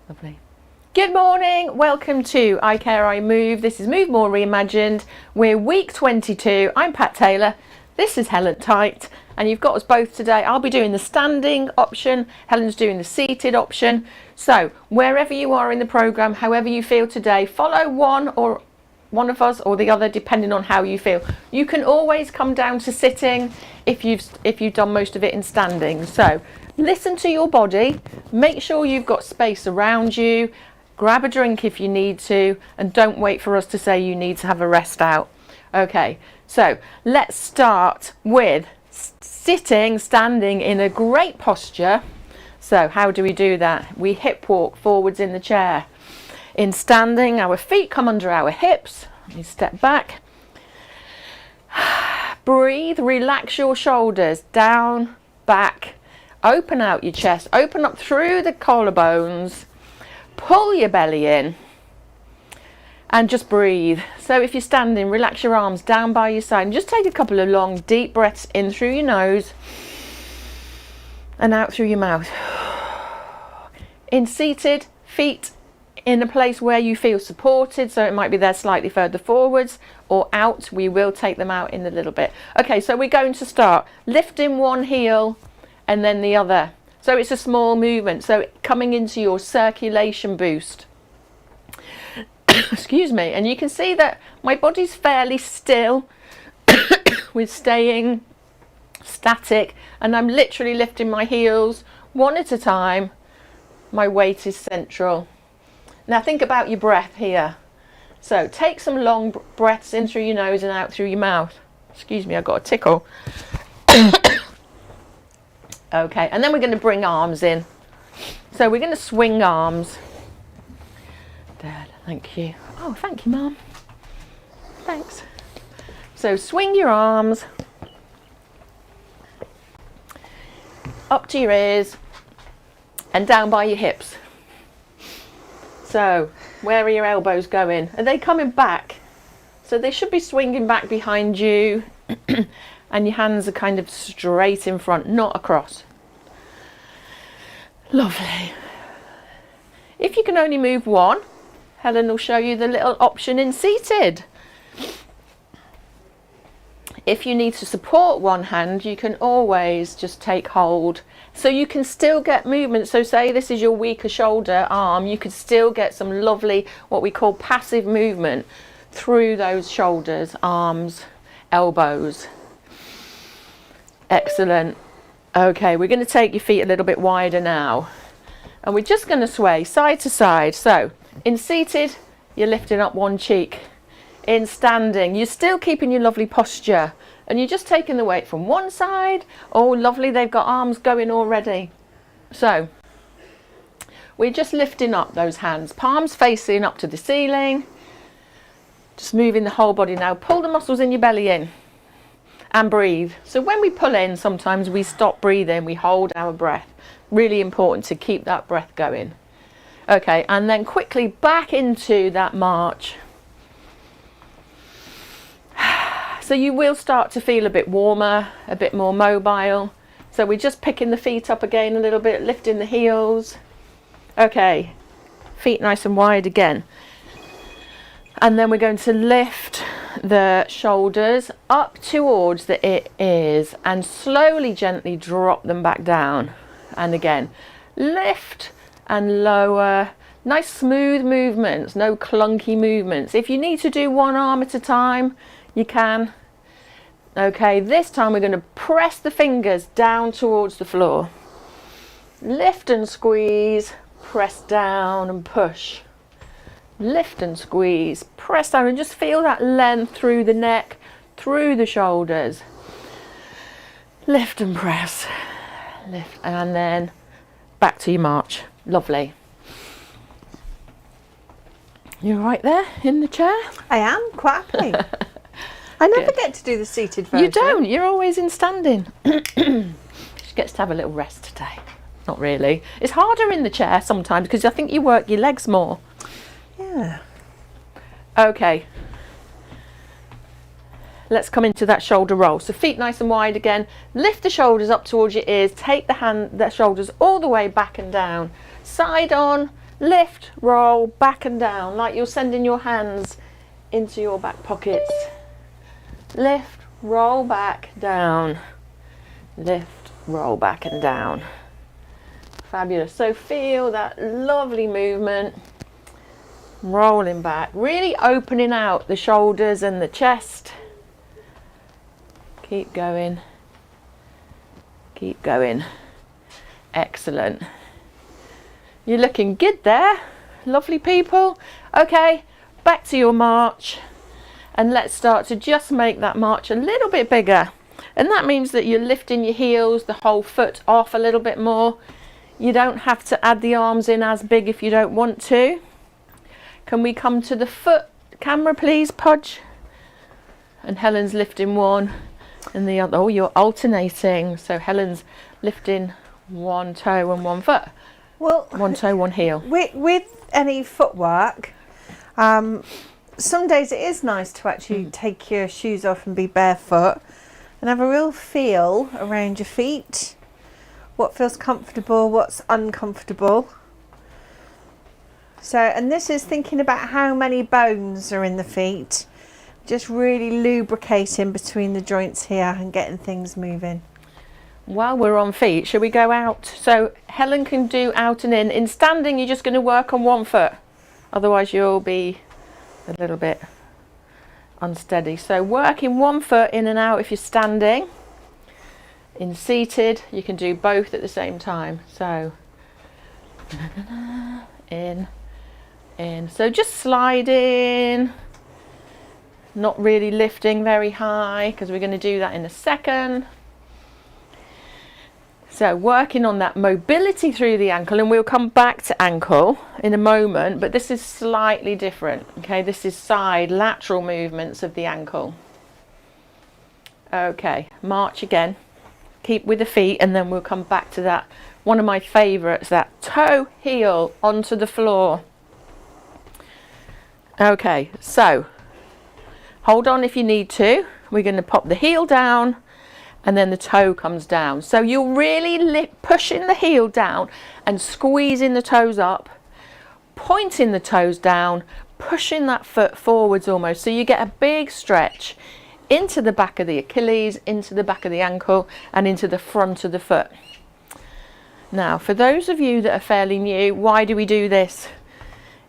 Lovely. Good morning, welcome to iCare, iMove. This is Move More Reimagined. We're week 22. I'm Pat Taylor. This is Helen Tite, and you've got us both today. I'll be doing the standing option, Helen's doing the seated option. So wherever you are in the programme, however you feel today, follow one of us or the other, depending on how you feel. You can always come down to sitting if you've done most of it in standing. So listen to your body, make sure you've got space around you. Grab a drink if you need to, and don't wait for us to say you need to have a rest out. Okay, so let's start with standing in a great posture. So how do we do that? We hip walk forwards in the chair. In standing, our feet come under our hips. You step back. Breathe, relax your shoulders, down, back. Open out your chest, open up through the collarbones. Pull your belly in and just breathe. So if you're standing, relax your arms down by your side and just take a couple of long deep breaths in through your nose and out through your mouth. In seated, feet in a place where you feel supported, so it might be there slightly further forwards or out. We will take them out in a little bit. Okay, so we're going to start lifting one heel and then the other. So it's a small movement, so coming into your circulation boost. Excuse me, and you can see that my body's fairly still. We're staying static, and I'm literally lifting my heels one at a time. My weight is central. Now think about your breath here. So take some long breaths in through your nose and out through your mouth. Excuse me, I got a tickle. Okay, and then we're going to bring arms in. So we're going to swing arms. Dad, thank you. Oh, thank you, Mum. Thanks. So swing your arms up to your ears and down by your hips. So where are your elbows going? Are they coming back? So they should be swinging back behind you. And your hands are kind of straight in front, not across. Lovely. If you can only move one, Helen will show you the little option in seated. If you need to support one hand, you can always just take hold. So you can still get movement. So say this is your weaker shoulder, arm, you could still get some lovely, what we call passive movement through those shoulders, arms, elbows. Excellent. Okay, we're going to take your feet a little bit wider now, and we're just going to sway side to side. So in seated, you're lifting up one cheek. In standing, you're still keeping your lovely posture, and you're just taking the weight from one side. Oh, lovely, they've got arms going already. So we're just lifting up those hands, palms facing up to the ceiling, just moving the whole body now. Pull the muscles in your belly in. And breathe. So when we pull in, sometimes we stop breathing, we hold our breath. Really important to keep that breath going. Okay, and then quickly back into that march. So you will start to feel a bit warmer, a bit more mobile. So we're just picking the feet up again a little bit, lifting the heels. Okay, feet nice and wide again. And then we're going to lift the shoulders up towards the ears and slowly, gently drop them back down. And again, lift and lower. Nice smooth movements, no clunky movements. If you need to do one arm at a time, you can. Okay, this time we're going to press the fingers down towards the floor. Lift and squeeze, press down and push. Lift and squeeze, press down, and just feel that length through the neck, through the shoulders. Lift and press, lift, and then back to your march. Lovely. You all right there in the chair? I am, quite happily. I never get to do the seated version. You don't, you're always in standing. She gets to have a little rest today. Not really. It's harder in the chair sometimes because I think you work your legs more. Yeah. Okay. Let's come into that shoulder roll. So feet nice and wide again. Lift the shoulders up towards your ears. Take the shoulders all the way back and down. Side on, Lift, roll, back and down, like you're sending your hands into your back pockets. Lift, roll back, down. Lift, roll back and down. Fabulous. So feel that lovely movement. Rolling back, really opening out the shoulders and the chest. Keep going. Keep going. Excellent. You're looking good there. Lovely, people. Okay, back to your march. And let's start to just make that march a little bit bigger. And that means that you're lifting your heels, the whole foot off a little bit more. You don't have to add the arms in as big if you don't want to. Can we come to the foot camera, please, Podge? And Helen's lifting one and the other. Oh, you're alternating. So Helen's lifting one toe and one foot. Well, one toe, one heel. With any footwork, some days it is nice to actually take your shoes off and be barefoot and have a real feel around your feet. What feels comfortable, what's uncomfortable. So, and this is thinking about how many bones are in the feet. Just really lubricating between the joints here and getting things moving. While we're on feet, shall we go out? So Helen can do out and in. In standing, you're just going to work on one foot. Otherwise, you'll be a little bit unsteady. So working one foot in and out if you're standing. In seated, you can do both at the same time. So in. So just sliding, not really lifting very high because we're going to do that in a second. So working on that mobility through the ankle, and we'll come back to ankle in a moment, but this is slightly different. Okay, this is side lateral movements of the ankle. Okay, march again. Keep with the feet, and then we'll come back to that. One of my favorites, that toe heel onto the floor. Okay, so hold on if you need to. We're going to pop the heel down and then the toe comes down. So you're really pushing the heel down and squeezing the toes up, pointing the toes down, pushing that foot forwards almost. So you get a big stretch into the back of the Achilles, into the back of the ankle and into the front of the foot. Now, for those of you that are fairly new, why do we do this?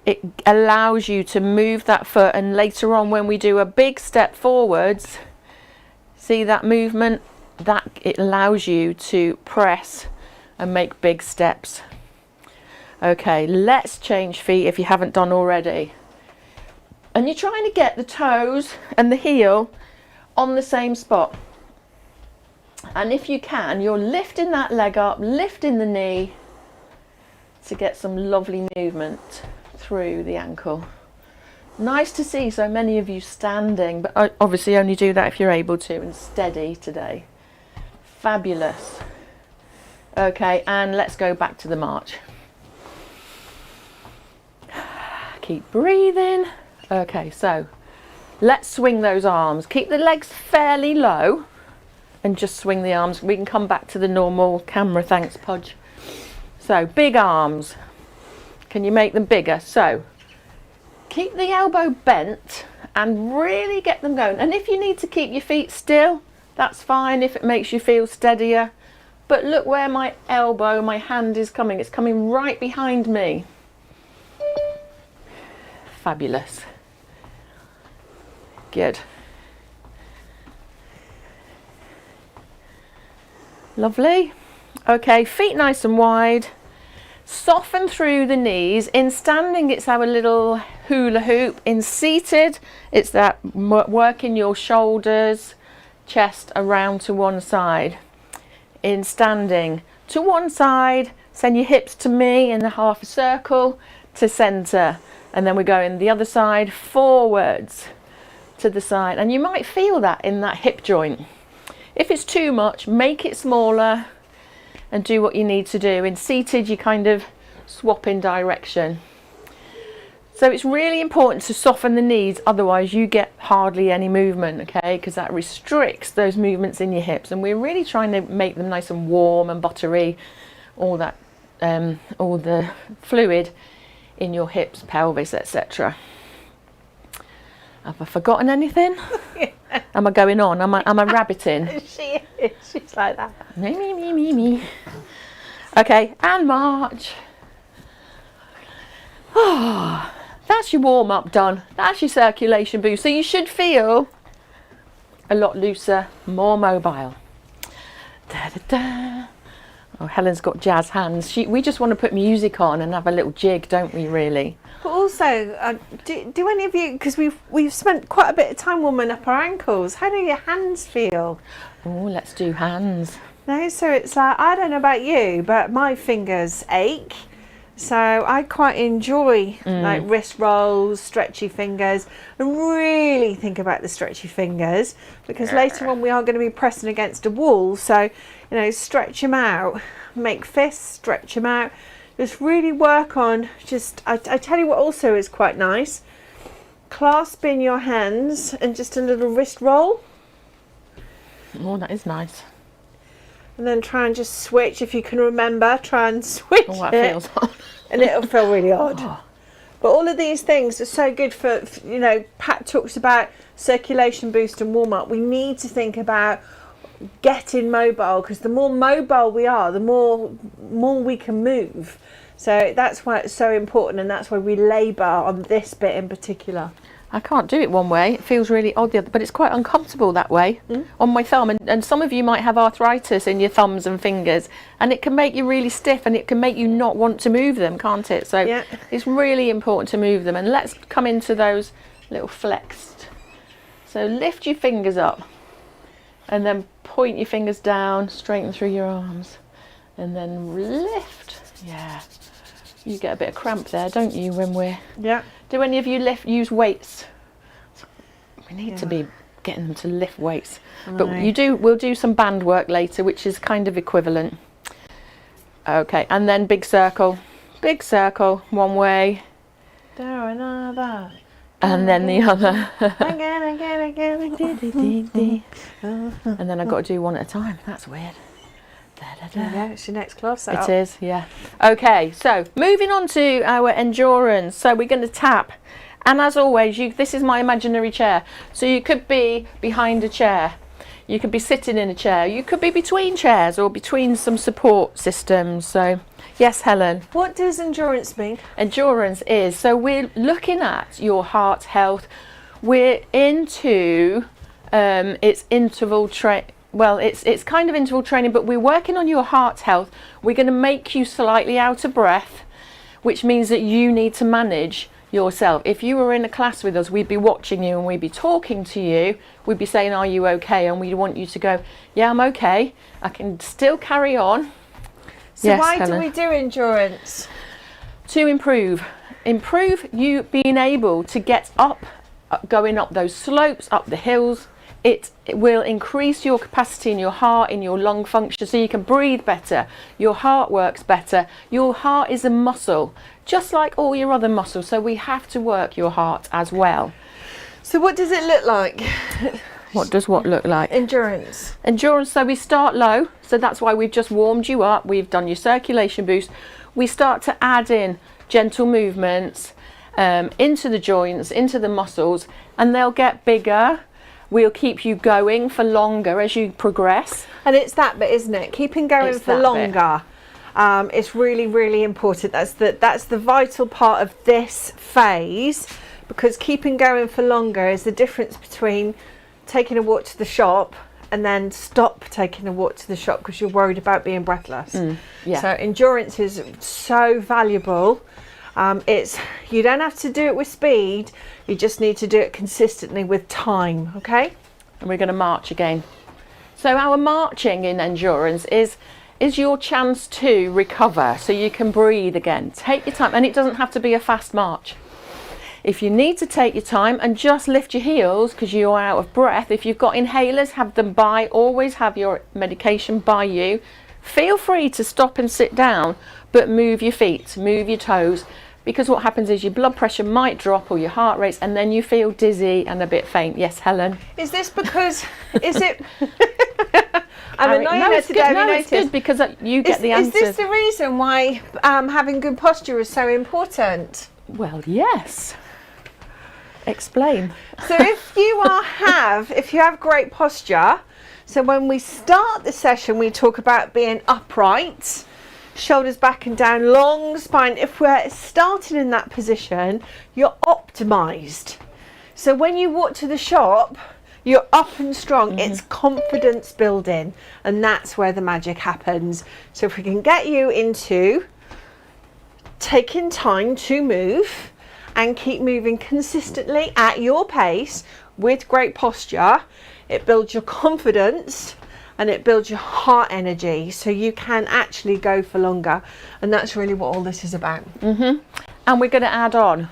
It allows you to move that foot, and later on when we do a big step forwards, see that movement? That it allows you to press and make big steps. Okay, let's change feet if you haven't done already. And you're trying to get the toes and the heel on the same spot. And if you can, you're lifting that leg up, lifting the knee to get some lovely movement through the ankle. Nice to see so many of you standing, but obviously only do that if you're able to, and steady today. Fabulous. Okay, and let's go back to the march. Keep breathing. Okay, so let's swing those arms. Keep the legs fairly low and just swing the arms. We can come back to the normal camera. Thanks, Podge. So big arms. Can you make them bigger? So keep the elbow bent and really get them going. And if you need to keep your feet still, that's fine if it makes you feel steadier. But look where my elbow, my hand is coming. It's coming right behind me. Fabulous. Good. Lovely. Okay, feet nice and wide. Soften through the knees. In standing, it's our little hula hoop. In seated, it's that working your shoulders, chest around to one side. In standing, to one side, send your hips to me in a half a circle to center. And then we're going the other side, forwards to the side. And you might feel that in that hip joint. If it's too much, make it smaller and do what you need to do. In seated, you kind of swap in direction. So it's really important to soften the knees, otherwise you get hardly any movement, okay? Because that restricts those movements in your hips. And we're really trying to make them nice and warm and buttery, all that, all the fluid in your hips, pelvis, etc. Have I forgotten anything? Am I going on? Am I rabbiting? She is. She's like that. Me. Okay, and march. Oh, that's your warm up done. That's your circulation boost. So you should feel a lot looser, more mobile. Da, da, da. Oh, Helen's got jazz hands. We just want to put music on and have a little jig, don't we, really? But also, do any of you, because we've spent quite a bit of time warming up our ankles, how do your hands feel? Oh, let's do hands. No, so it's like, I don't know about you, but my fingers ache. So I quite enjoy like wrist rolls, stretchy fingers, and really think about the stretchy fingers, because later on we are going to be pressing against a wall. So, you know, stretch them out, make fists, stretch them out. Just really work on I tell you what also is quite nice, clasping your hands and just a little wrist roll. Oh, that is nice. And then try and just switch, if you can remember, try and switch Oh, that it. feels odd. And it'll feel really odd. Oh. But all of these things are so good for, you know, Pat talks about circulation boost and warm up. We need to think about getting mobile, because the more mobile we are, the more we can move. So that's why it's so important, and that's why we labour on this bit in particular. I can't do it one way. It feels really odd the other, but it's quite uncomfortable that way on my thumb. And some of you might have arthritis in your thumbs and fingers, and it can make you really stiff, and it can make you not want to move them, can't it? So Yeah. it's really important to move them. And let's come into those little flexed. So lift your fingers up, and then point your fingers down, straighten through your arms, and then lift. Yeah. You get a bit of cramp there, don't you, when we're... Yeah. Do any of you use weights? We need to be getting them to lift weights. But we'll do some band work later, which is kind of equivalent. Okay, and then big circle. Big circle, one way. There another. And then the other. Again. And then I've got to do one at a time. That's weird. Yeah, it's your next class. It is, yeah. Okay, so moving on to our endurance. So we're going to tap. And as always, this is my imaginary chair. So you could be behind a chair. You could be sitting in a chair. You could be between chairs or between some support systems. So, yes, Helen. What does endurance mean? Endurance is, so we're looking at your heart health. We're into it's interval training. Well, it's kind of interval training, but we're working on your heart health. We're going to make you slightly out of breath, which means that you need to manage yourself. If you were in a class with us, we'd be watching you and we'd be talking to you. We'd be saying, are you okay? And we want you to go, yeah, I'm okay. I can still carry on. So yes, why Helen. do we do endurance? To improve you being able to get up, going up those slopes, up the hills. It will increase your capacity in your heart, in your lung function, so you can breathe better. Your heart works better. Your heart is a muscle, just like all your other muscles. So we have to work your heart as well. So what does it look like? What does what look like? Endurance. Endurance, so we start low. So that's why we've just warmed you up. We've done your circulation boost. We start to add in gentle movements into the joints, into the muscles, and they'll get bigger. We'll keep you going for longer as you progress. And it's that bit, isn't it? Keeping going It's for that longer. It's really, really important. That's the vital part of this phase, because keeping going for longer is the difference between taking a walk to the shop and then stop taking a walk to the shop because you're worried about being breathless. Yeah. So endurance is so valuable. You don't have to do it with speed. You just need to do it consistently with time, okay? And we're going to march again. So our marching in endurance is your chance to recover, so you can breathe again. Take your time, and it doesn't have to be a fast march. If you need to take your time and just lift your heels because you're out of breath, if you've got inhalers, have them by. Always have your medication by you. Feel free to stop and sit down, but move your feet, move your toes. Because what happens is your blood pressure might drop or your heart rates, and then you feel dizzy and a bit faint. Yes, Helen? Is this because, is it, I'm annoying her today. Have you it's noticed? good because you get the answers. Is this the reason why having good posture is so important? Well, yes. Explain. So if you have great posture, so when we start the session, we talk about being upright, shoulders back and down, long spine. If we're starting in that position, you're optimized. So when you walk to the shop, you're up and strong. It's confidence building, and that's where the magic happens. So if we can get you into taking time to move and keep moving consistently at your pace with great posture, it builds your confidence and it builds your heart energy, so you can actually go for longer. And that's really what all this is about. And we're going to add on.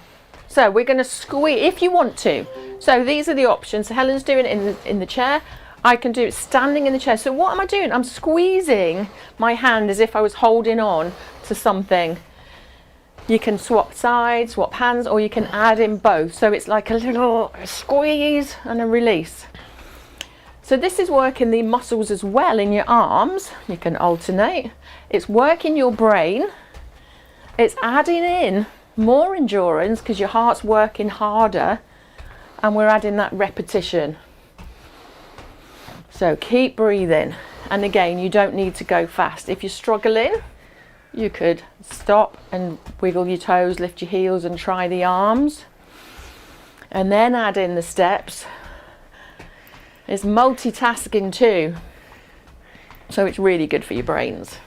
So we're going to squeeze if you want to. So these are the options. So Helen's doing it in the chair. I can do it standing in the chair. So what am I doing? I'm squeezing my hand as if I was holding on to something. You can swap sides, swap hands, or you can add in both. So it's like a little squeeze and a release. So this is working the muscles as well in your arms. You can alternate. It's working your brain. It's adding in more endurance because your heart's working harder, and we're adding that repetition. So keep breathing. And again, you don't need to go fast. If you're struggling, you could stop and wiggle your toes, lift your heels and try the arms. And then add in the steps. It's multitasking too. So it's really good for your brains.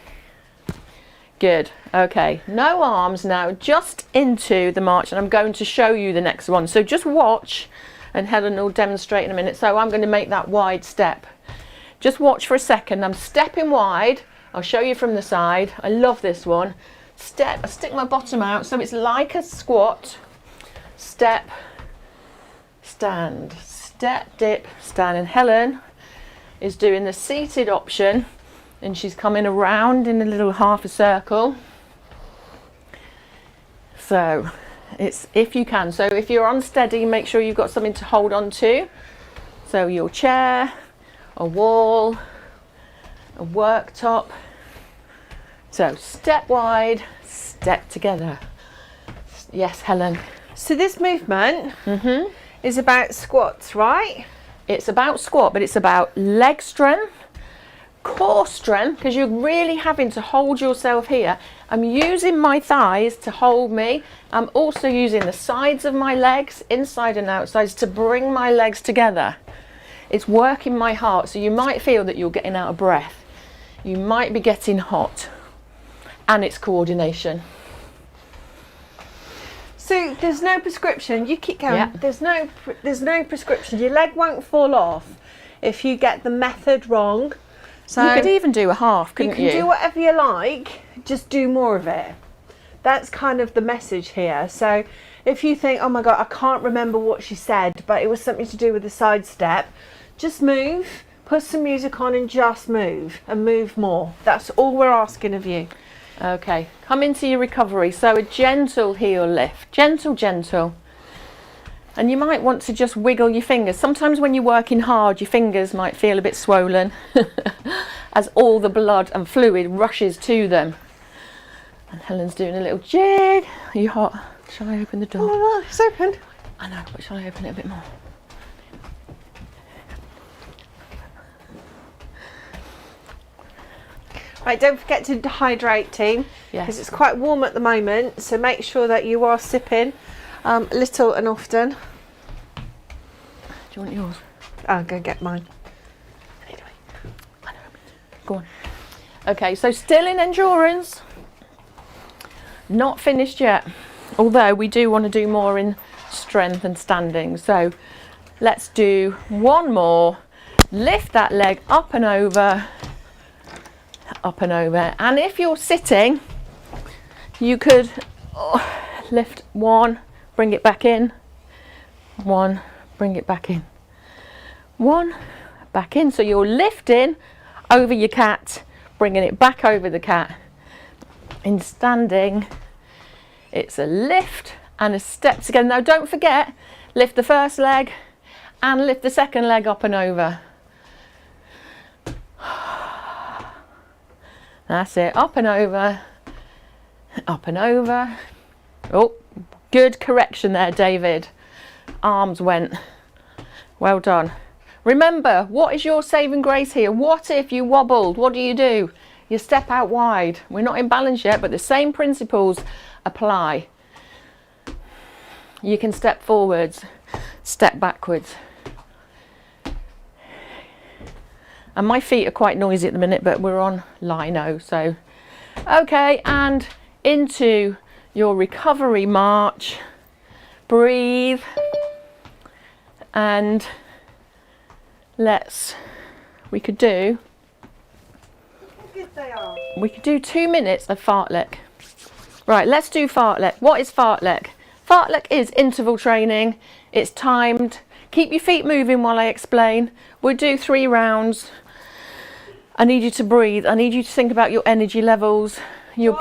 Good. Okay. No arms now, just into the march. And I'm going to show you the next one. So just watch, and Helen will demonstrate in a minute. So I'm going to make that wide step. Just watch for a second. I'm stepping wide. I'll show you from the side. I love this one. Step, I stick my bottom out so it's like a squat. Step, stand, step, dip, stand. And Helen is doing the seated option, and she's coming around in a little half a circle. So it's if you can. So if you're unsteady, make sure you've got something to hold on to. So your chair, a wall, a worktop. So step wide, step together. Yes, Helen. So this movement is about squats, right? It's about squat, but it's about leg strength, core strength, because you're really having to hold yourself here. I'm using my thighs to hold me. I'm also using the sides of my legs, inside and outside, to bring my legs together. It's working my heart. So you might feel that you're getting out of breath. You might be getting hot. And it's coordination. So there's no prescription. You keep going. Yeah. There's no prescription. Your leg won't fall off if you get the method wrong. So you could even do a half, couldn't you? You can do whatever you like. Just do more of it. That's kind of the message here. So if you think, oh my God, I can't remember what she said, but it was something to do with the side step, just move. Put some music on and just move, and move more. That's all we're asking of you. Okay, come into your recovery. So a gentle heel lift, gentle, gentle. And you might want to just wiggle your fingers. Sometimes when you're working hard, your fingers might feel a bit swollen as all the blood and fluid rushes to them. And Helen's doing a little jig. Are you hot? Shall I open the door? Oh, it's open. I know, but shall I open it a bit more? Right, don't forget to hydrate, team, because Yes. it's quite warm at the moment, so make sure that you are sipping little and often. Do you want yours? I'll go get mine. Anyway, I know. Go on. Okay, so still in endurance. Not finished yet, although we do want to do more in strength and standing. So let's do one more. Lift that leg up and over. Up and over. And if you're sitting, you could lift one, bring it back in, one, bring it back in, one, back in. So you're lifting over your cat, bringing it back over the cat. In standing, it's a lift and a step together. Now don't forget, lift the first leg and lift the second leg up and over. That's it. Up and over. Up and over. Oh, good correction there, David. Arms went. Well done. Remember, what is your saving grace here? What if you wobbled? What do? You step out wide. We're not in balance yet, but the same principles apply. You can step forwards, step backwards. And my feet are quite noisy at the minute, but we're on lino, so. Okay, and into your recovery march. Breathe. And we could do 2 minutes of fartlek. Right, let's do fartlek. What is fartlek? Fartlek is interval training. It's timed. Keep your feet moving while I explain. We'll do 3 rounds. I need you to breathe. I need you to think about your energy levels. You're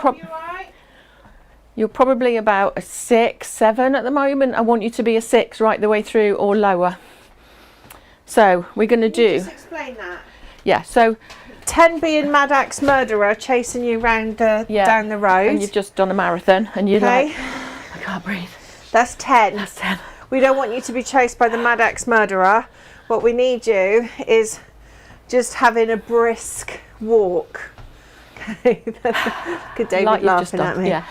probably about a 6, 7 at the moment. I want you to be a 6 right the way through or lower. So we're going to do. Just explain that. Yeah. So 10 being Mad Axe Murderer chasing you round down the road. And you've just done a marathon, and you're okay. like, I can't breathe. That's 10. That's 10. We don't want you to be chased by the Mad Axe Murderer. What we need you is just having a brisk walk. Okay. Good, David like laughing at me. Yeah.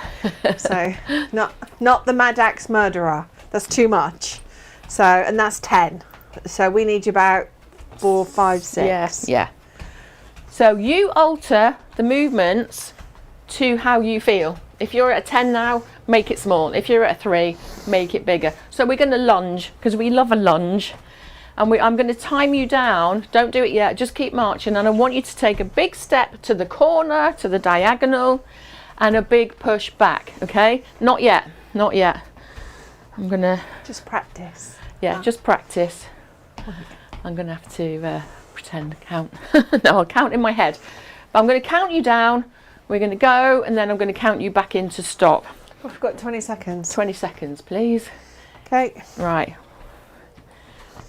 So not the Mad Axe Murderer. That's too much. So, and that's 10. So we need you about 4, 5, 6. Yeah. So you alter the movements to how you feel. If you're at a 10 now, make it small. If you're at a 3, make it bigger. So we're going to lunge, because we love a lunge. And I'm going to time you down. Don't do it yet. Just keep marching. And I want you to take a big step to the corner, to the diagonal, and a big push back. Okay? Not yet. Not yet. I'm going to... Just practice. Yeah, just practice. I'm going to have to pretend to count. No, I'll count in my head. But I'm going to count you down. We're going to go, and then I'm going to count you back in to stop. We've got 20 seconds. 20 seconds, please. Okay. Right.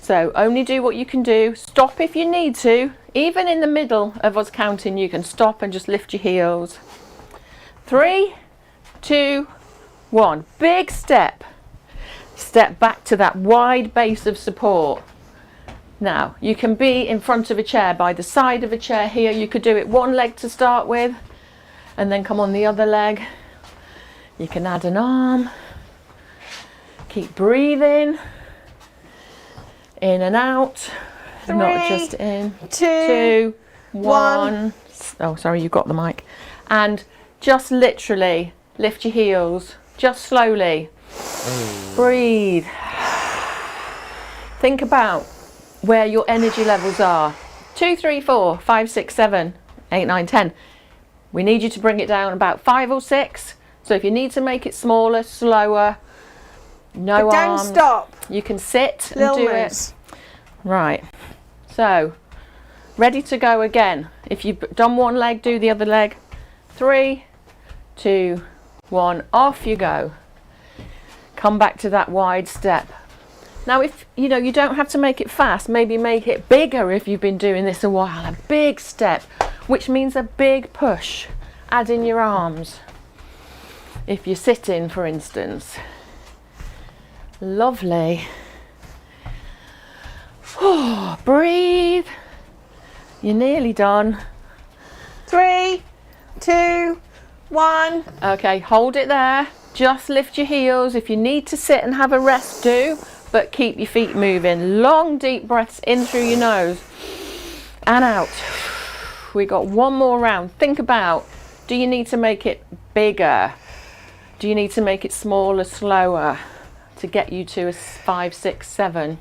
So only do what you can do. Stop if you need to. Even in the middle of us counting, you can stop and just lift your heels. 3, 2, 1. Big step. Step back to that wide base of support. Now, you can be in front of a chair, by the side of a chair here. You could do it one leg to start with, and then come on the other leg. You can add an arm. Keep breathing. In and out. 3, not just in. 2, 1. Oh, sorry, you got the mic. And just literally lift your heels. Just slowly. Breathe. Think about where your energy levels are. 2, 3, 4, 5, 6, 7, 8, 9, 10. We need you to bring it down about 5 or 6. So if you need to make it smaller, slower, no arms. Don't stop. You can sit and Little do moves. it. Right. So, ready to go again. If you've done one leg, do the other leg. 3, 2, 1. Off you go. Come back to that wide step. Now, if you know, you don't have to make it fast. Maybe make it bigger if you've been doing this a while. A big step, which means a big push. Add in your arms. If you're sitting, for instance. Lovely. Oh, breathe. You're nearly done. 3, 2, 1. Okay, hold it there. Just lift your heels. If you need to sit and have a rest, do. But keep your feet moving. Long, deep breaths in through your nose and out. We got one more round. Think about, do you need to make it bigger? Do you need to make it smaller, slower to get you to a 5, 6, 7?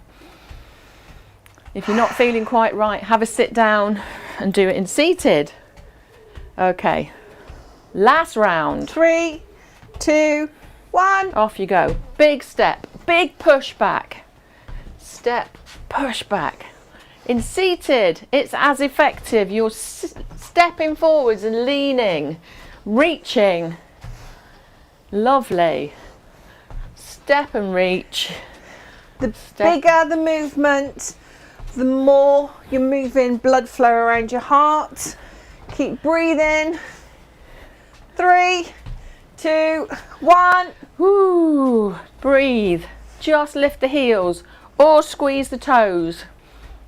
If you're not feeling quite right, have a sit down and do it in seated. Okay, last round. 3, 2, 1. Off you go. Big step, big push back. Step, push back. In seated, it's as effective. You're stepping forwards and leaning, reaching. Lovely. Step and reach. The bigger the movement, the more you're moving blood flow around your heart. Keep breathing. 3, 2, 1. Woo, breathe. Just lift the heels or squeeze the toes.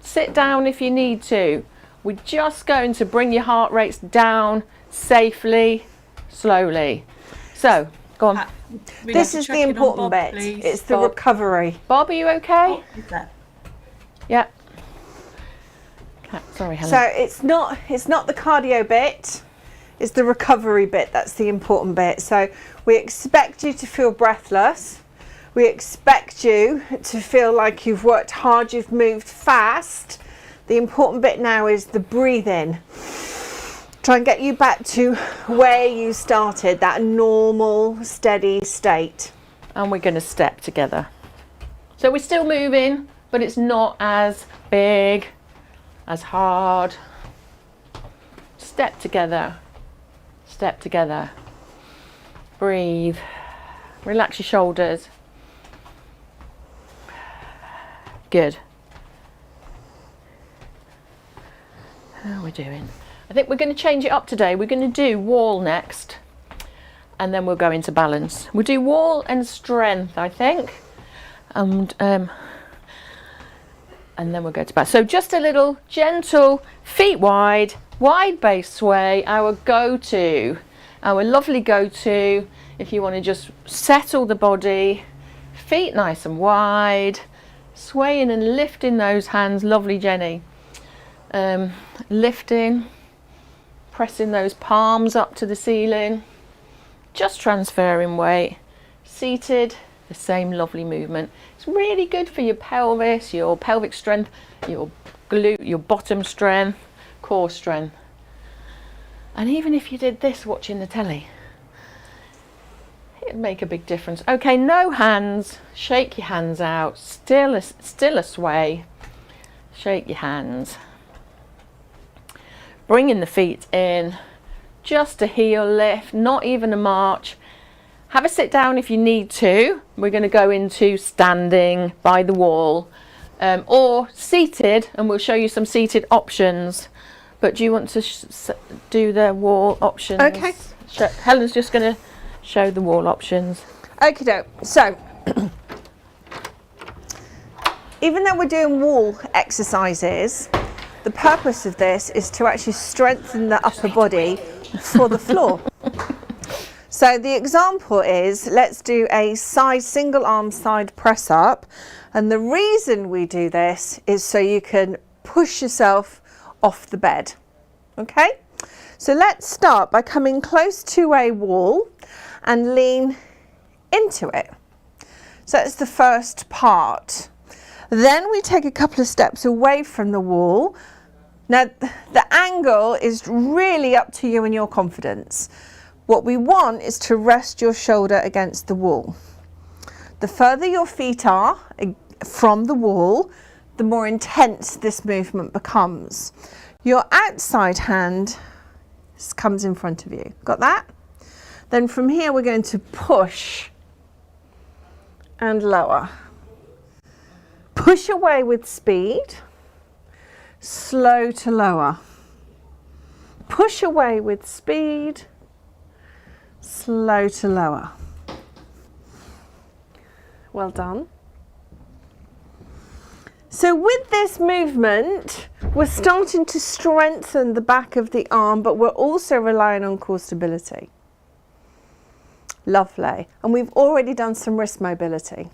Sit down if you need to. We're just going to bring your heart rates down safely, slowly. So, go on. This is the important bit. Please. It's the Bob. recovery. Bob, are you okay? Is that? Yeah. Sorry, Helen. So it's not the cardio bit. It's the recovery bit that's the important bit. So we expect you to feel breathless. We expect you to feel like you've worked hard, you've moved fast. The important bit now is the breathing. Try and get you back to where you started, that normal, steady state. And we're going to step together. So we're still moving, but it's not as big, as hard. Step together. Step together. Breathe. Relax your shoulders. Good. How are we doing? I think we're going to change it up today. We're going to do wall next, and then we'll go into balance. We'll do wall and strength, I think, and then we'll go to balance. So just a little gentle, feet wide, wide base sway, our go-to, our lovely go-to, if you want to just settle the body, feet nice and wide, swaying and lifting those hands, lovely Jenny. Lifting, pressing those palms up to the ceiling, just transferring weight. Seated, the same lovely movement. It's really good for your pelvis, your pelvic strength, your glute, your bottom strength, core strength. And even if you did this watching the telly, it'd make a big difference. Okay, no hands, shake your hands out, still a sway, shake your hands. Bringing the feet in, just a heel lift, not even a march. Have a sit down if you need to. We're going to go into standing by the wall or seated, and we'll show you some seated options. But do you want to do the wall options? Okay. Helen's just going to show the wall options. Okie doke. So, even though we're doing wall exercises, the purpose of this is to actually strengthen the upper body for the floor. So the example is, let's do a single arm side press up. And the reason we do this is so you can push yourself off the bed. Okay? So let's start by coming close to a wall and lean into it. So that's the first part. Then we take a couple of steps away from the wall. Now, the angle is really up to you and your confidence. What we want is to rest your shoulder against the wall. The further your feet are from the wall, the more intense this movement becomes. Your outside hand comes in front of you. Got that? Then from here, we're going to push and lower. Push away with speed. Slow to lower. Push away with speed. Slow to lower. Well done. So with this movement, we're starting to strengthen the back of the arm, but we're also relying on core stability. Lovely. And we've already done some wrist mobility.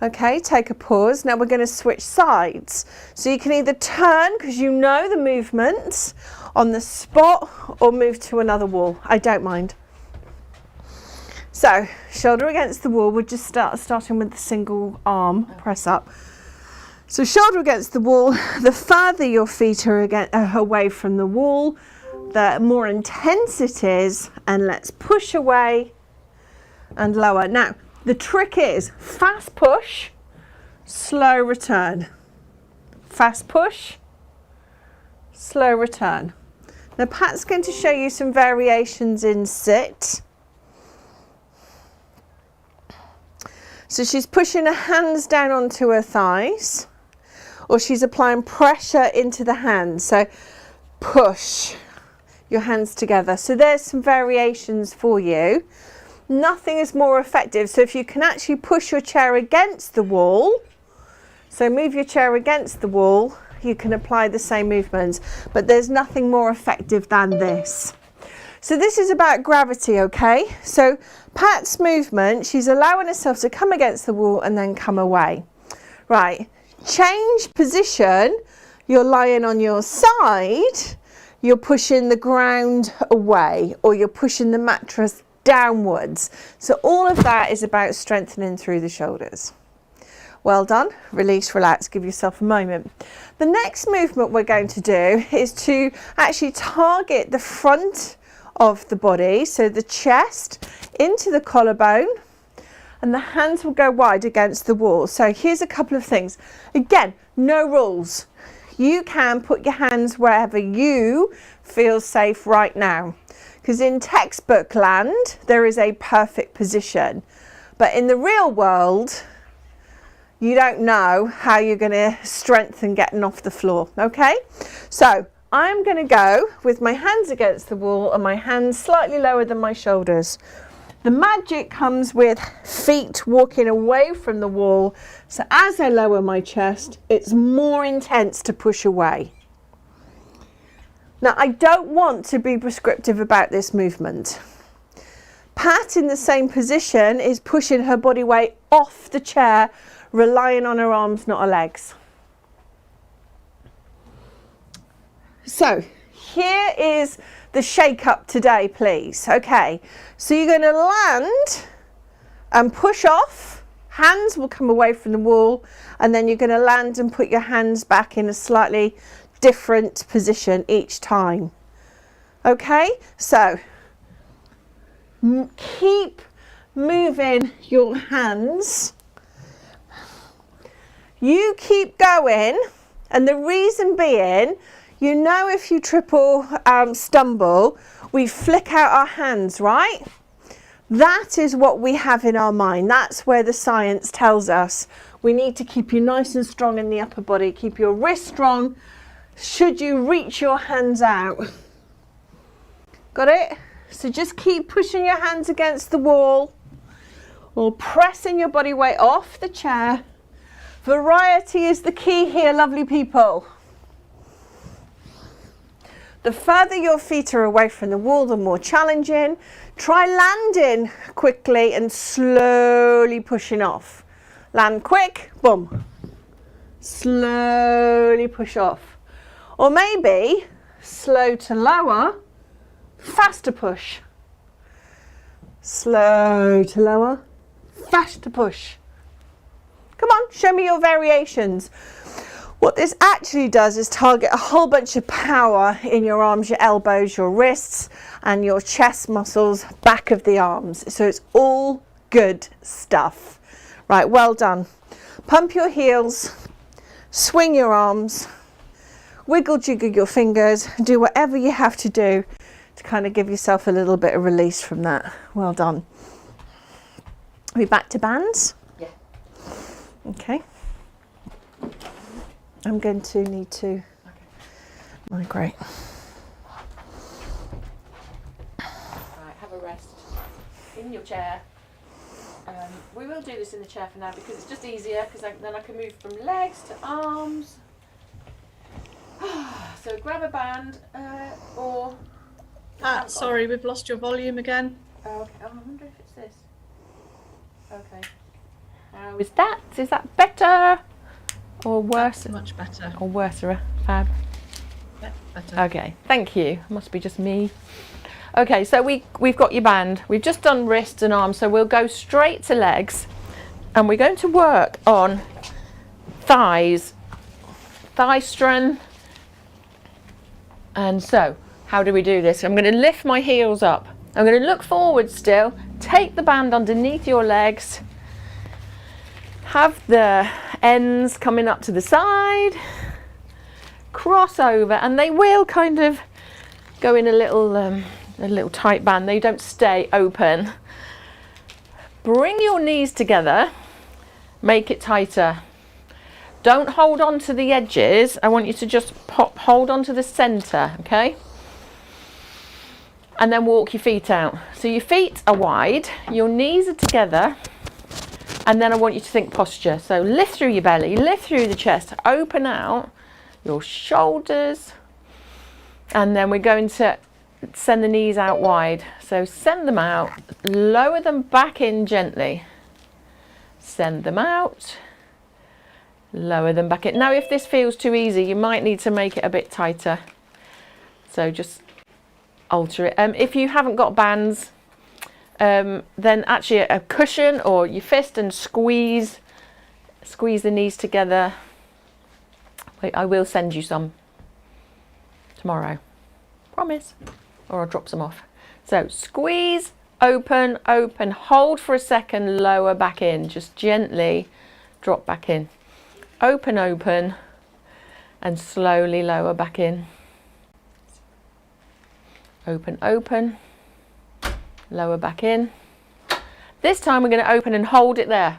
Okay, take a pause. Now we're going to switch sides. So you can either turn, because you know the movements, on the spot, or move to another wall. I don't mind. So, shoulder against the wall. We're just starting with the single arm press up. So shoulder against the wall. The further your feet are away from the wall, the more intense it is. And let's push away and lower. Now, the trick is fast push, slow return. Fast push, slow return. Now Pat's going to show you some variations in sit. So she's pushing her hands down onto her thighs, or she's applying pressure into the hands. So push. your hands together. So there's some variations for you. Nothing is more effective. So if you can actually push your chair against the wall, so move your chair against the wall, you can apply the same movements, but there's nothing more effective than this. So this is about gravity, okay? So Pat's movement, she's allowing herself to come against the wall and then come away. Right, change position, you're lying on your side, you're pushing the ground away, or you're pushing the mattress downwards. So all of that is about strengthening through the shoulders. Well done, release, relax, give yourself a moment. The next movement we're going to do is to actually target the front of the body, so the chest into the collarbone, and the hands will go wide against the wall. So here's a couple of things. Again, no rules. You can put your hands wherever you feel safe right now, because in textbook land there is a perfect position, but in the real world you don't know how you're going to strengthen getting off the floor. Okay, so I'm going to go with my hands against the wall and my hands slightly lower than my shoulders. The magic comes with feet walking away from the wall. So as I lower my chest, it's more intense to push away. Now, I don't want to be prescriptive about this movement. Pat, in the same position, is pushing her body weight off the chair, relying on her arms, not her legs. So here is the shake up today, please. Okay, so you're going to land and push off, hands will come away from the wall, and then you're going to land and put your hands back in a slightly different position each time. Okay, so keep moving your hands. You keep going, and the reason being, you know, if you trip or stumble, we flick out our hands, right? That is what we have in our mind. That's where the science tells us we need to keep you nice and strong in the upper body. Keep your wrist strong should you reach your hands out. Got it? So just keep pushing your hands against the wall or pressing your body weight off the chair. Variety is the key here, lovely people. The further your feet are away from the wall, the more challenging. Try landing quickly and slowly pushing off. Land quick, boom. Slowly push off. Or maybe slow to lower, faster push. Slow to lower, faster push. Come on, show me your variations. What this actually does is target a whole bunch of power in your arms, your elbows, your wrists, and your chest muscles, back of the arms. So it's all good stuff. Right, well done. Pump your heels, swing your arms, wiggle jiggle your fingers, do whatever you have to do to kind of give yourself a little bit of release from that. Well done. Are we back to bands? Yeah. Okay. I'm going to need to migrate. Right, have a rest in your chair. We will do this in the chair for now because it's just easier, because then I can move from legs to arms. So grab a band or... Sorry, we've lost your volume again. Oh, okay. Oh, I wonder if it's this. Okay. How is that? Is that better? Or worse? That's much better. Or worse, Fab? Yeah, better. Okay, thank you. Must be just me. Okay, so we've got your band. We've just done wrists and arms, so we'll go straight to legs. And we're going to work on thighs. Thigh strength. And so, how do we do this? I'm going to lift my heels up. I'm going to look forward still. Take the band underneath your legs. Have the ends coming up to the side, cross over, and they will kind of go in a little tight band. They don't stay open. Bring your knees together, make it tighter. Don't hold on to the edges. I want you to just hold on to the center, okay? And then walk your feet out. So your feet are wide, your knees are together, and then I want you to think posture. So lift through your belly, lift through the chest, open out your shoulders, and then we're going to send the knees out wide. So send them out, lower them back in gently. Send them out, lower them back in. Now if this feels too easy, you might need to make it a bit tighter. So just alter it. If you haven't got bands, then actually a cushion or your fist and squeeze the knees together. Wait, I will send you some tomorrow, promise, or I'll drop some off. So squeeze, open, open, hold for a second, lower back in, just gently drop back in, open, open, and slowly lower back in. Open, open, lower back in. This time we're going to open and hold it there.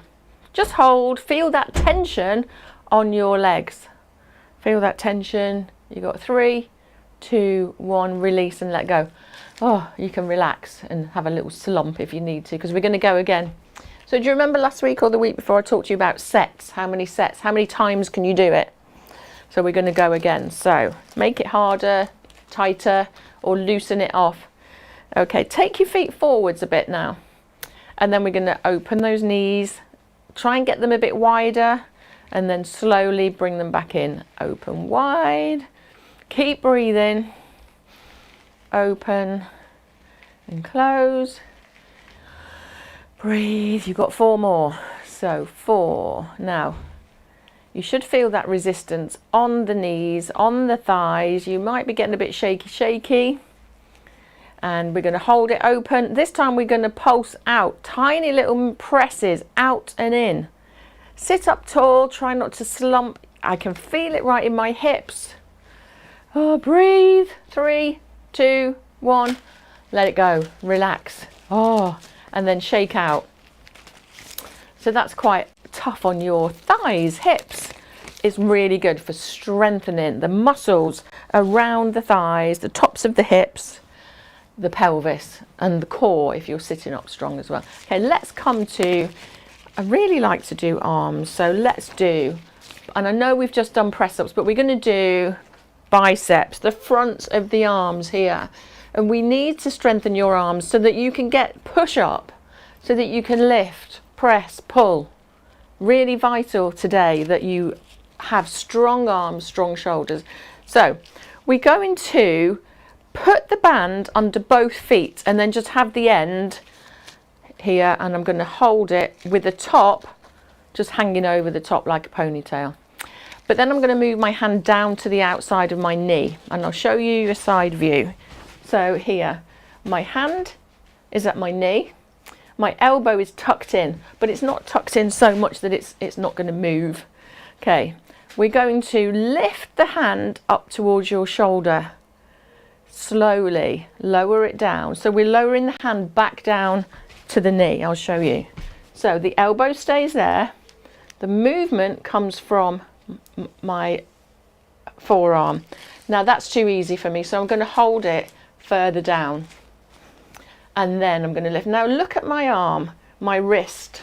Just hold, feel that tension on your legs. Feel that tension. You got 3, 2, 1, release and let go. Oh, you can relax and have a little slump if you need to, because we're going to go again. So do you remember last week or the week before I talked to you about sets? How many sets? How many times can you do it? So we're going to go again. So make it harder, tighter, or loosen it off. Okay, take your feet forwards a bit now. And then we're going to open those knees, try and get them a bit wider, and then slowly bring them back in. Open wide, keep breathing, open and close. Breathe, you've got 4 more. So 4. Now, you should feel that resistance on the knees, on the thighs. You might be getting a bit shaky. And we're going to hold it open. This time we're going to pulse out. Tiny little presses out and in. Sit up tall, try not to slump. I can feel it right in my hips. Oh, breathe. 3, 2, 1. Let it go. Relax. Oh, and then shake out. So that's quite tough on your thighs, hips. It's really good for strengthening the muscles around the thighs, the tops of the hips, the pelvis and the core if you're sitting up strong as well. Okay, let's come to, I really like to do arms. So let's do, and I know we've just done press ups, but we're going to do biceps, the fronts of the arms here. And we need to strengthen your arms so that you can get push up, so that you can lift, press, pull. Really vital today that you have strong arms, strong shoulders. So we're going to put the band under both feet and then just have the end here, and I'm going to hold it with the top just hanging over the top like a ponytail. But then I'm going to move my hand down to the outside of my knee, and I'll show you a side view. So here, my hand is at my knee, my elbow is tucked in, but it's not tucked in so much that it's not going to move. Okay, we're going to lift the hand up towards your shoulder. Slowly lower it down. So we're lowering the hand back down to the knee. I'll show you. So the elbow stays there. The movement comes from my forearm. Now that's too easy for me, so I'm going to hold it further down. And then I'm going to lift. Now look at my arm. My wrist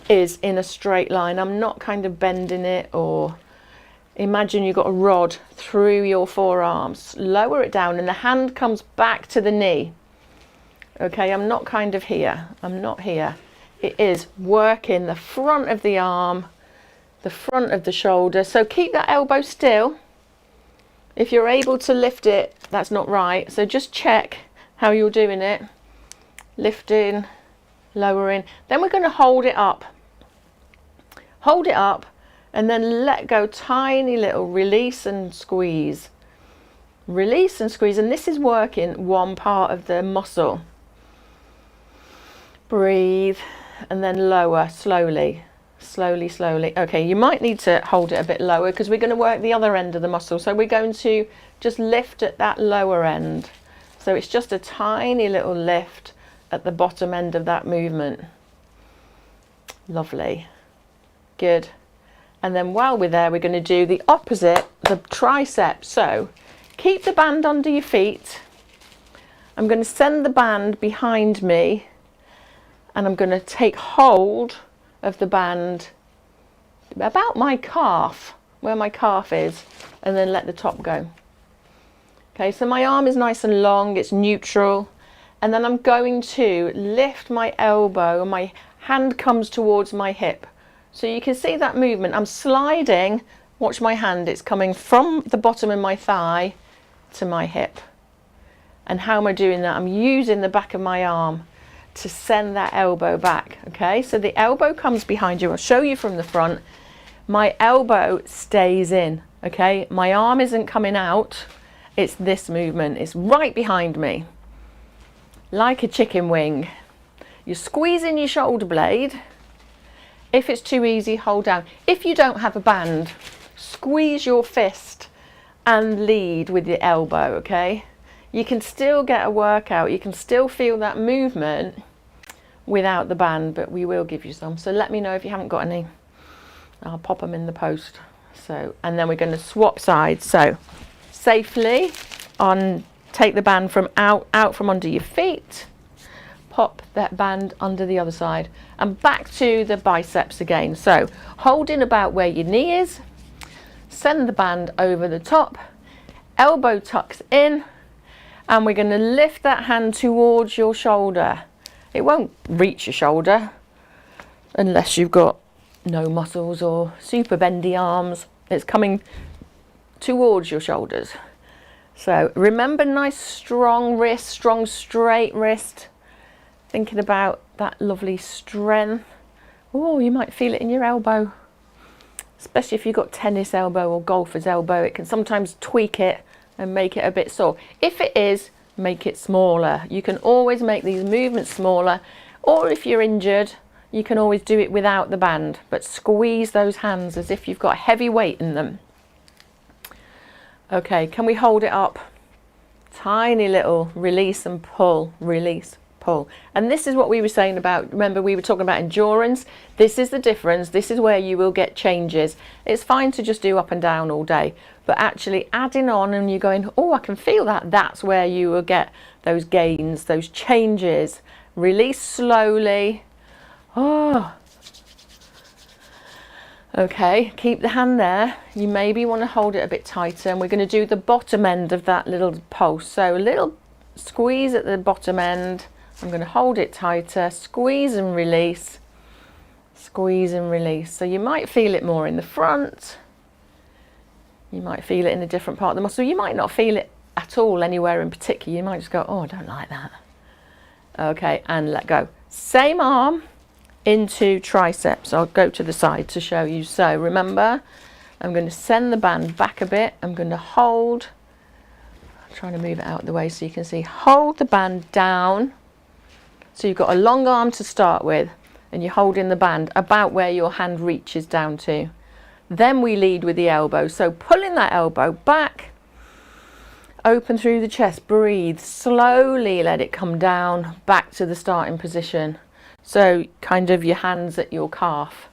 is in a straight line. I'm not kind of bending it, or imagine you've got a rod through your forearms. Lower it down and the hand comes back to the knee. Okay, I'm not kind of here. I'm not here. It is working the front of the arm, the front of the shoulder. So keep that elbow still. If you're able to lift it, that's not right. So just check how you're doing it. Lifting, lowering. Then we're going to hold it up. Hold it up. And then let go, tiny little release and squeeze. Release and squeeze, and this is working one part of the muscle. Breathe, and then lower, slowly, slowly, slowly. Okay, you might need to hold it a bit lower because we're going to work the other end of the muscle. So we're going to just lift at that lower end. So it's just a tiny little lift at the bottom end of that movement. Lovely. Good. And then while we're there, we're going to do the opposite, the tricep. So keep the band under your feet. I'm going to send the band behind me, and I'm going to take hold of the band about my calf, where my calf is, and then let the top go. Okay, so my arm is nice and long, it's neutral, and then I'm going to lift my elbow and my hand comes towards my hip. So you can see that movement. I'm sliding, watch my hand, it's coming from the bottom of my thigh to my hip. And how am I doing that? I'm using the back of my arm to send that elbow back. Okay, so the elbow comes behind you. I'll show you from the front. My elbow stays in. Okay, my arm isn't coming out. It's this movement. It's right behind me, like a chicken wing. You're squeezing your shoulder blade. If it's too easy, hold down. If you don't have a band, squeeze your fist and lead with your elbow. Okay, you can still get a workout. You can still feel that movement without the band, but we will give you some. So let me know if you haven't got any. I'll pop them in the post. So, and then we're going to swap sides. So safely on, take the band from out from under your feet, pop that band under the other side, and back to the biceps again. So holding about where your knee is, send the band over the top, elbow tucks in, and we're going to lift that hand towards your shoulder. It won't reach your shoulder unless you've got no muscles or super bendy arms. It's coming towards your shoulders. So remember, nice strong wrist, strong straight wrist. Thinking about that lovely strength. Oh, you might feel it in your elbow, especially if you've got tennis elbow or golfer's elbow. It can sometimes tweak it and make it a bit sore. If it is, make it smaller. You can always make these movements smaller, or if you're injured, you can always do it without the band, but squeeze those hands as if you've got heavy weight in them. Okay, can we hold it up? Tiny little release and pull, release, pull. And this is what we were saying about, remember we were talking about endurance? This is the difference. This is where you will get changes. It's fine to just do up and down all day, but actually adding on and you're going, oh, I can feel that. That's where you will get those gains, those changes. Release slowly. Oh. Okay, keep the hand there. You maybe want to hold it a bit tighter, and we're going to do the bottom end of that little pulse. So a little squeeze at the bottom end. I'm going to hold it tighter, squeeze and release, squeeze and release. So you might feel it more in the front. You might feel it in a different part of the muscle. You might not feel it at all anywhere in particular. You might just go, oh, I don't like that. Okay, and let go. Same arm into triceps. I'll go to the side to show you. So remember, I'm going to send the band back a bit. I'm going to hold, I'm trying to move it out of the way so you can see, hold the band down. So you've got a long arm to start with, and you're holding the band about where your hand reaches down to. Then we lead with the elbow. So pulling that elbow back, open through the chest, breathe, slowly let it come down back to the starting position. So kind of your hands at your calf.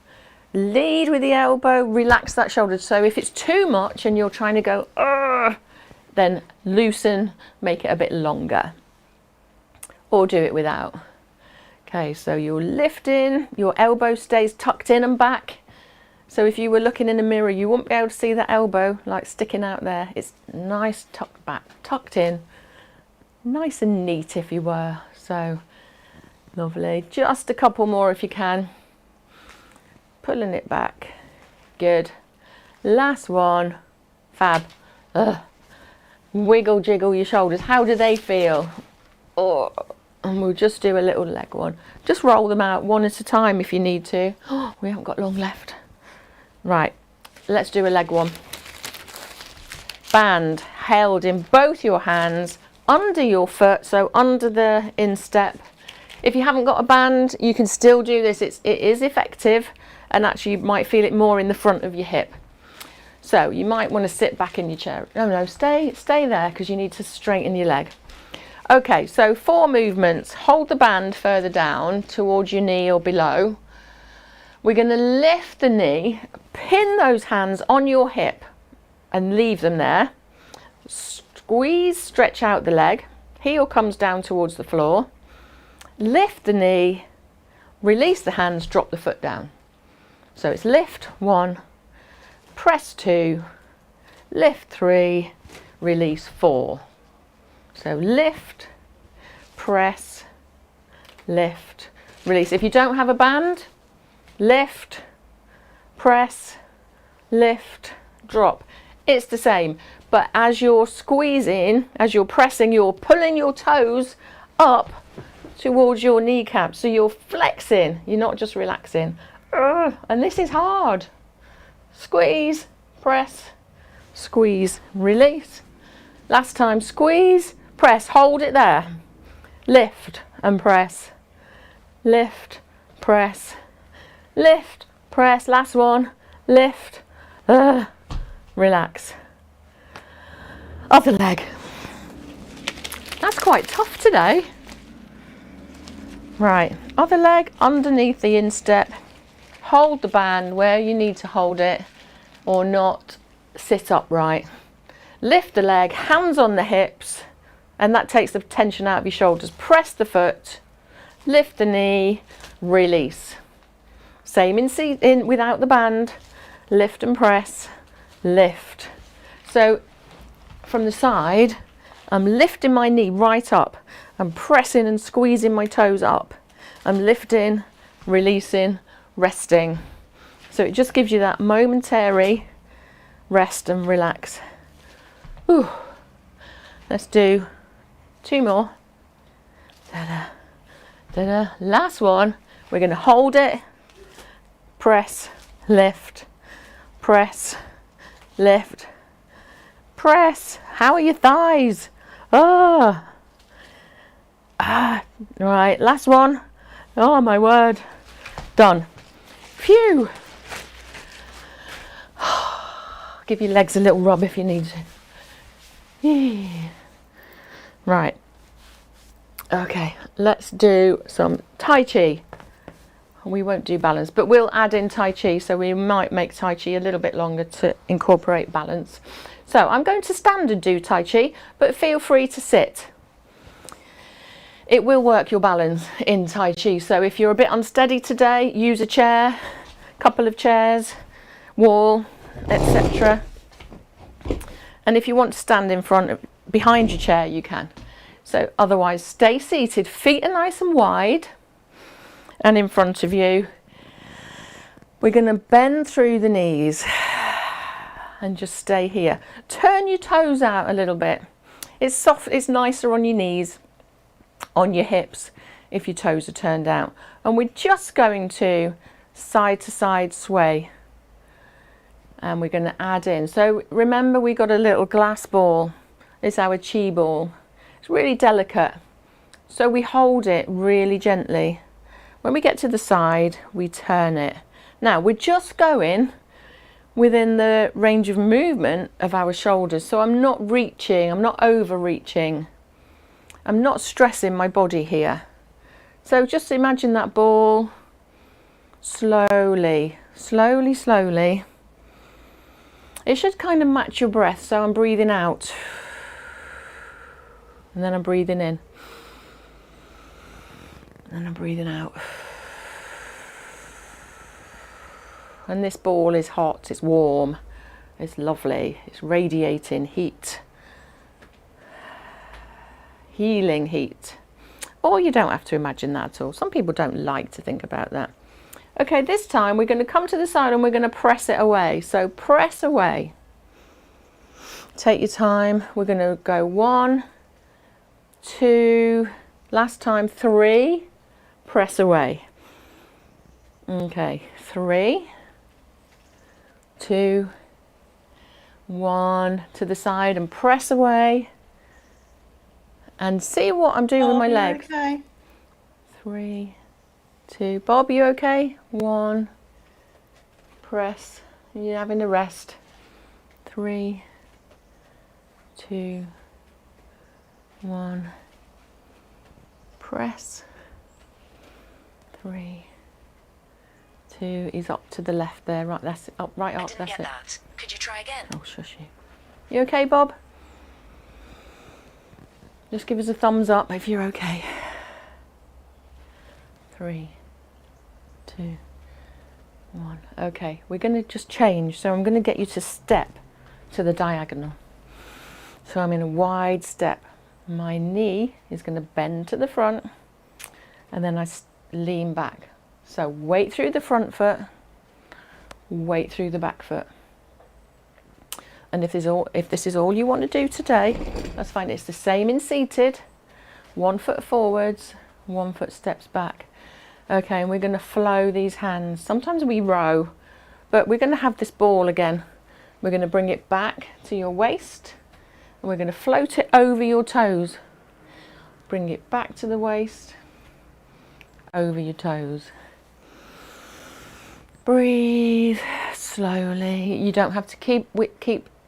Lead with the elbow, relax that shoulder. So if it's too much and you're trying to go, "Ugh," then loosen, make it a bit longer. Or do it without. Okay, so you're lifting, your elbow stays tucked in and back. So if you were looking in a mirror, you wouldn't be able to see that elbow like sticking out there. It's nice tucked back, tucked in, nice and neat if you were. So lovely. Just a couple more if you can. Pulling it back. Good. Last one. Fab. Ugh. Wiggle, jiggle your shoulders. How do they feel? Oh. And we'll just do a little leg one. Just roll them out one at a time if you need to. Oh, we haven't got long left. Right. Let's do a leg one. Band held in both your hands under your foot, so under the instep. If you haven't got a band, you can still do this. It is effective, and actually you might feel it more in the front of your hip. So you might want to sit back in your chair. No, stay there because you need to straighten your leg. Okay, so 4 movements. Hold the band further down towards your knee or below. We're going to lift the knee, pin those hands on your hip and leave them there. Squeeze, stretch out the leg. heel comes down towards the floor, lift the knee, release the hands, drop the foot down. So it's lift 1, press 2, lift 3, release 4. So lift, press, lift, release. If you don't have a band, lift, press, lift, drop. It's the same, but as you're squeezing, as you're pressing, you're pulling your toes up towards your kneecap. So you're flexing, you're not just relaxing. And this is hard. Squeeze, press, squeeze, release. Last time, squeeze, press, hold it there. Lift and press, lift, press, lift, press. Last one, lift, relax. Other leg. That's quite tough today. Right, other leg underneath the instep. Hold the band where you need to hold it or not. Sit upright. Lift the leg, hands on the hips, and that takes the tension out of your shoulders. Press the foot, lift the knee, release. Same in without the band. Lift and press, lift. So from the side, I'm lifting my knee right up. I'm pressing and squeezing my toes up. I'm lifting, releasing, resting. So it just gives you that momentary rest and relax. Ooh. Let's do 2 more. Ta-da, ta-da. Last one. We're going to hold it, press, lift, press, lift, press. How are your thighs? Right, last one. Oh my word. Done. Phew. Give your legs a little rub if you need to. Right. Okay, let's do some Tai Chi. We won't do balance, but we'll add in Tai Chi, so we might make Tai Chi a little bit longer to incorporate balance. So I'm going to stand and do Tai Chi, but feel free to sit. It will work your balance in Tai Chi, so if you're a bit unsteady today, use a chair, couple of chairs, wall, etc. And if you want to stand in front, behind your chair, you can. So otherwise, stay seated, feet are nice and wide, and in front of you. We're going to bend through the knees and just stay here. Turn your toes out a little bit. It's soft, it's nicer on your knees, on your hips, if your toes are turned out. And we're just going to side sway. And we're going to add in. So remember, we got a little glass ball. It's our chi ball. It's really delicate. So we hold it really gently. When we get to the side, we turn it. Now we're just going within the range of movement of our shoulders. So I'm not reaching, I'm not overreaching. I'm not stressing my body here. So just imagine that ball slowly, slowly, slowly. It should kind of match your breath. So I'm breathing out and then I'm breathing in and then I'm breathing out. And this ball is hot, it's warm, it's lovely, it's radiating heat, healing heat. Or you don't have to imagine that at all. Some people don't like to think about that. Okay, this time we're going to come to the side and we're going to press it away. So press away. Take your time. We're going to go 1, 2, last time 3, press away. Okay, 3, 2, 1, to the side and press away. And see what I'm doing with my legs. Okay. 3, 2. Bob, you okay? 1. Press. You're having a rest. 3, 2, 1. Press. 3, 2. He's up to the left there. Right, that's it. Up, right up. That's it. That. Could you try again? Oh, shush you. You okay, Bob? Just give us a thumbs up if you're okay. 3, 2, 1. Okay, we're going to just change. So I'm going to get you to step to the diagonal. So I'm in a wide step. My knee is going to bend to the front and then I lean back. So weight through the front foot, weight through the back foot. And if this is all you want to do today, that's fine. It's the same in seated. 1 foot forwards, 1 foot steps back. Okay, and we're going to flow these hands. Sometimes we row, but we're going to have this ball again. We're going to bring it back to your waist and we're going to float it over your toes. Bring it back to the waist, over your toes. Breathe slowly. You don't have to keep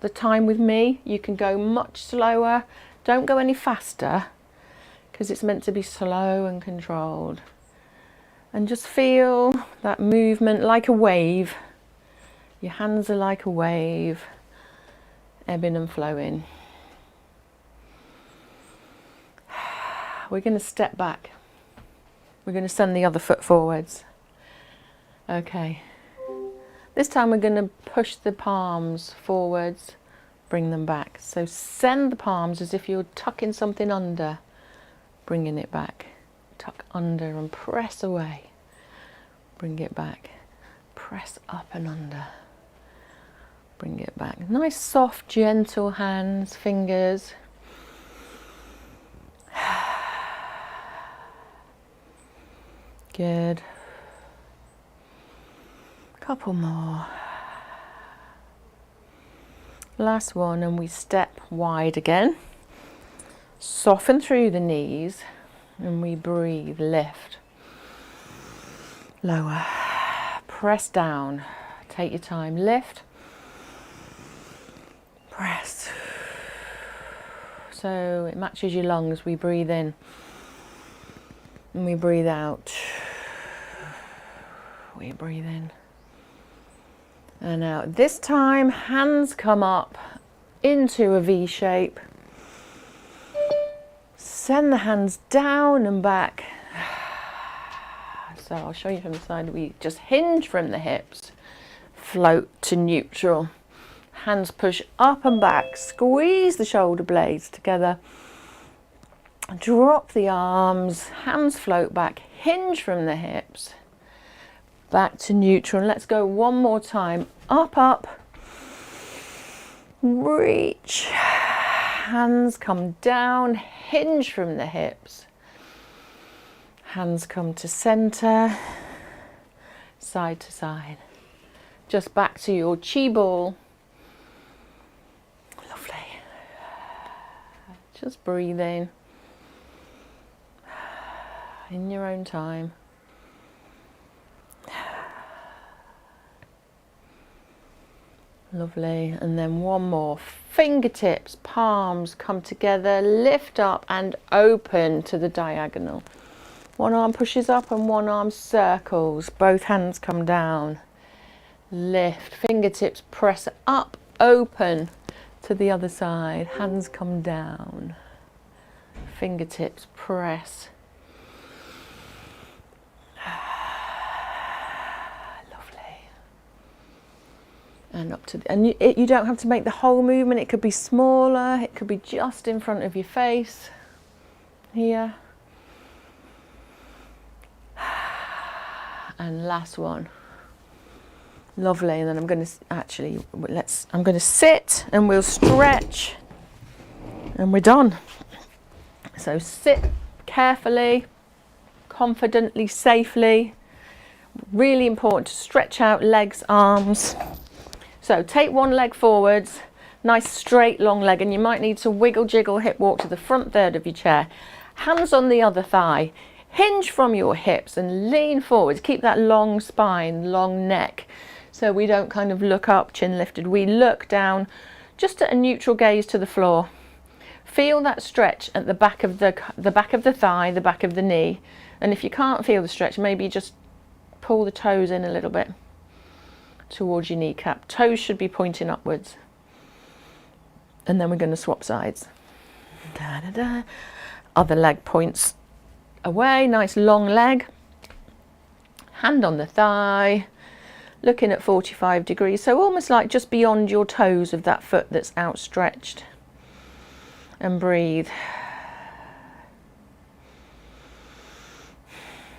the time with me. You can go much slower. Don't go any faster because it's meant to be slow and controlled. And just feel that movement like a wave. Your hands are like a wave, ebbing and flowing. We're going to step back. We're going to send the other foot forwards. Okay. This time we're going to push the palms forwards, bring them back. So send the palms as if you're tucking something under, bringing it back. Tuck under and press away. Bring it back. Press up and under. Bring it back. Nice, soft, gentle hands, fingers. Good. Couple more. Last one, and we step wide again. Soften through the knees and we breathe, lift. Lower. Press down. Take your time, lift. Press. So it matches your lungs. We breathe in and we breathe out. We breathe in and out. This time, hands come up into a V shape. Send the hands down and back. So I'll show you from the side. We just hinge from the hips, float to neutral. Hands push up and back, squeeze the shoulder blades together. Drop the arms, hands float back, hinge from the hips. Back to neutral. Let's go one more time. Up, up. Reach. Hands come down. Hinge from the hips. Hands come to center. Side to side. Just back to your chi ball. Lovely. Just breathe in your own time. Lovely. And then one more. Fingertips, palms come together, lift up and open to the diagonal. One arm pushes up and one arm circles. Both hands come down. Lift. Fingertips press up, open to the other side. Hands come down. Fingertips press. And up to you don't have to make the whole movement. It could be smaller, it could be just in front of your face here. And last one. Lovely. And then I'm going to sit and we'll stretch and we're done. So sit carefully, confidently, safely. Really important to stretch out legs, arms. So take one leg forwards, nice straight long leg, and you might need to wiggle, jiggle, hip walk to the front third of your chair. Hands on the other thigh, hinge from your hips and lean forwards. Keep that long spine, long neck, so we don't kind of look up, chin lifted. We look down, just at a neutral gaze to the floor. Feel that stretch at the back of the back of the thigh, the back of the knee, and if you can't feel the stretch, maybe just pull the toes in a little bit towards your kneecap. Toes should be pointing upwards. And then we're going to swap sides. Da, da, da. Other leg points away, nice long leg. Hand on the thigh, looking at 45 degrees, so almost like just beyond your toes of that foot that's outstretched. And breathe.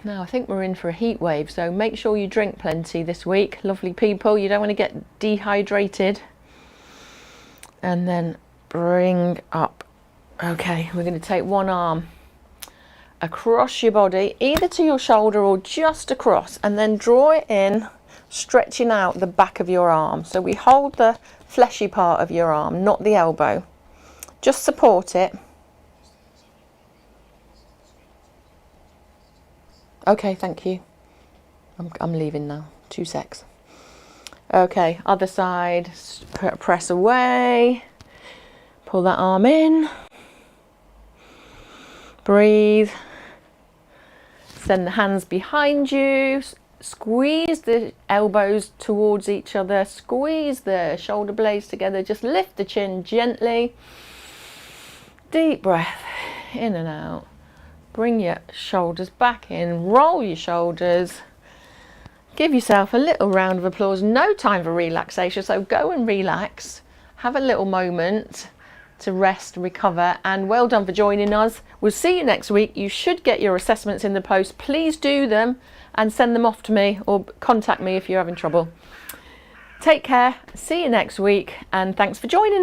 Now I think we're in for a heat wave, so make sure you drink plenty this week, lovely people. You don't want to get dehydrated. And then bring up. Okay, we're going to take one arm across your body, either to your shoulder or just across, and then draw it in, stretching out the back of your arm. So we hold the fleshy part of your arm, not the elbow. Just support it. Okay, thank you. I'm leaving now. 2 secs. Okay, other side. Press away. Pull that arm in. Breathe. Send the hands behind you. Squeeze the elbows towards each other. Squeeze the shoulder blades together. Just lift the chin gently. Deep breath in and out. Bring your shoulders back in, roll your shoulders. Give yourself a little round of applause. No time for relaxation, so go and relax. Have a little moment to rest, recover, and well done for joining us. We'll see you next week. You should get your assessments in the post. Please do them and send them off to me or contact me if you're having trouble. Take care, see you next week, and thanks for joining us.